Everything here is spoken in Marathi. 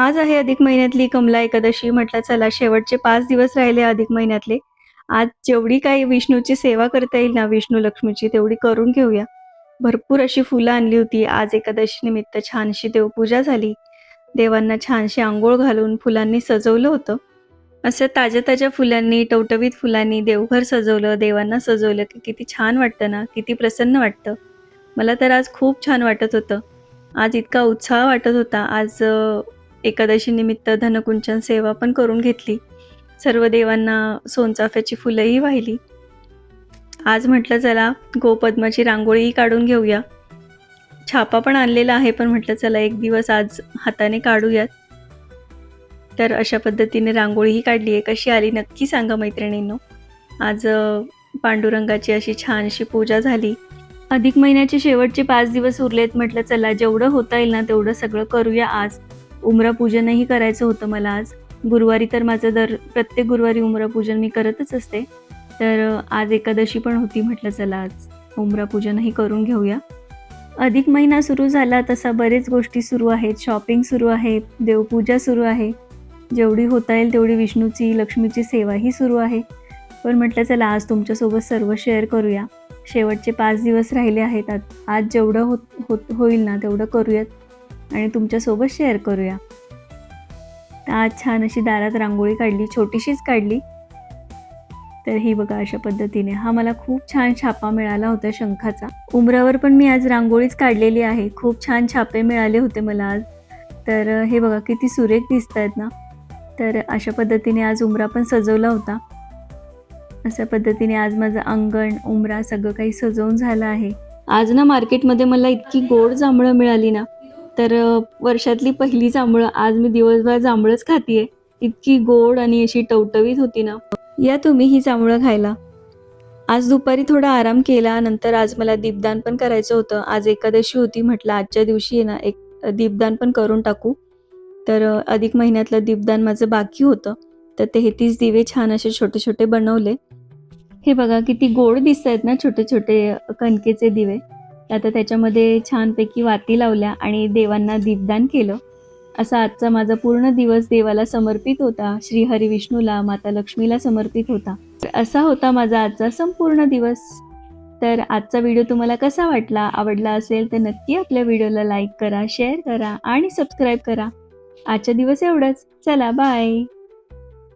आज आहे अधिक महिन्यातली कमला एकादशी. म्हटलं चला शेवटचे 5 दिवस राहिले अधिक महिन्यातले. आज जेवढी काही विष्णूची सेवा करता येईल ना, विष्णू लक्ष्मीची तेवढी करून घेऊया. भरपूर अशी फुलं आणली होती. आज एकादशी निमित्त छानशी देवपूजा झाली. देवांना छानशी अंघोळ घालून फुलांनी सजवलं होतं. असं ताज्या-ताज्या फुलांनी, टवटवीत फुलांनी देवघर सजवलं, देवांना सजवलं की किती छान वाटतं ना, किती प्रसन्न वाटतं. मला तर आज खूप छान वाटत होतं. आज इतका उत्साह वाटत होता. आज एकादशी निमित्त धनकुंचन सेवा पण करून घेतली. सर्व देवांना सोनचाफ्याची फुलंही वाहिली. आज म्हटलं चला गोपद्माची रांगोळीही काढून घेऊया. छापा पण आणलेला आहे, पण म्हटलं चला एक दिवस आज हाताने काढूयात. तर अशा पद्धतीने रांगोळीही काढली आहे. कशी आली नक्की सांगा मैत्रिणींनो. आज पांडुरंगाची अशी छानशी पूजा झाली. अधिक महिन्याचे शेवटचे 5 दिवस उरलेत. म्हटलं चला जेवढं होता येईल ना तेवढं सगळं करूया आज. उंबरा पूजनही करायचं होतं मला आज. गुरुवारी तर माझं प्रत्येक गुरुवारी उंबरा पूजन मी करतच असते. तर आज एकादशी पण होती. म्हटलं चला आज उंबरा पूजनही करून घेऊया. अधिक महिना सुरू झाला तसा बरेच गोष्टी सुरू आहेत. शॉपिंग सुरू आहे, देवपूजा सुरू आहे. जेवढी होता येईल तेवढी विष्णूची, लक्ष्मीची सेवाही सुरू आहे. पण म्हटलं चला आज तुमच्यासोबत सर्व शेअर करूया. शेवटचे 5 दिवस राहिले आहेत. आज जेवढं होईल ना तेवढं करूयात आणि तुमच्यासोबत शेअर करूया. तर आज छान अशी दारात रांगोळी काढली, छोटीशीच काढली. तर ही बघा अशा पद्धतीने. हा मला खूप छान छापा मिळाला होता शंखाचा. उंबरावर पण मी आज रांगोळीच काढलेली आहे. खूप छान छापे मिळाले होते मला आज. तर हे बघा किती सुरेख दिसत आहेत ना. तर अशा पद्धतीने आज उंबरा पण सजवला होता. अशा पद्धतीने आज माझं अंगण, उंबरा सगळं काही सजवून झालं आहे. आज ना मार्केटमध्ये मला इतकी गोड जांभळं मिळाली ना, तर वर्षातली पहिली जांभळं आज मी दिवसभर जांभळंच खातीये. इतकी गोड आणि अशी टवटवीत होती ना. या तुम्ही ही जांभळं खायला. आज दुपारी थोडा आराम केला. नंतर आज मला दीपदान पण करायचं होतं. आज एकादशी होती. म्हटलं आजच्या दिवशी आहे ना एक दीपदान पण करून टाकू. तर अधिक महिन्यातलं दीपदान माझं बाकी होतं. तर 33 दिवे छान असे छोटे छोटे बनवले. हे बघा किती गोड दिसत आहेत ना छोटे छोटे कणकेचे दिवे. आता त्याच्यामध्ये छानपैकी वाती लावल्या आणि देवांना दीपदान केलं. असा आजचा माझा पूर्ण दिवस देवाला समर्पित होता. श्री हरी विष्णूला, माता लक्ष्मीला समर्पित होता. असा होता माझा आजचा संपूर्ण दिवस. तर आजचा व्हिडिओ तुम्हाला कसा वाटला? आवडला असेल तर नक्की आपल्या व्हिडिओला लाईक करा, शेअर करा आणि सबस्क्राईब करा. आजच्या दिवस एवढंच. चला बाय.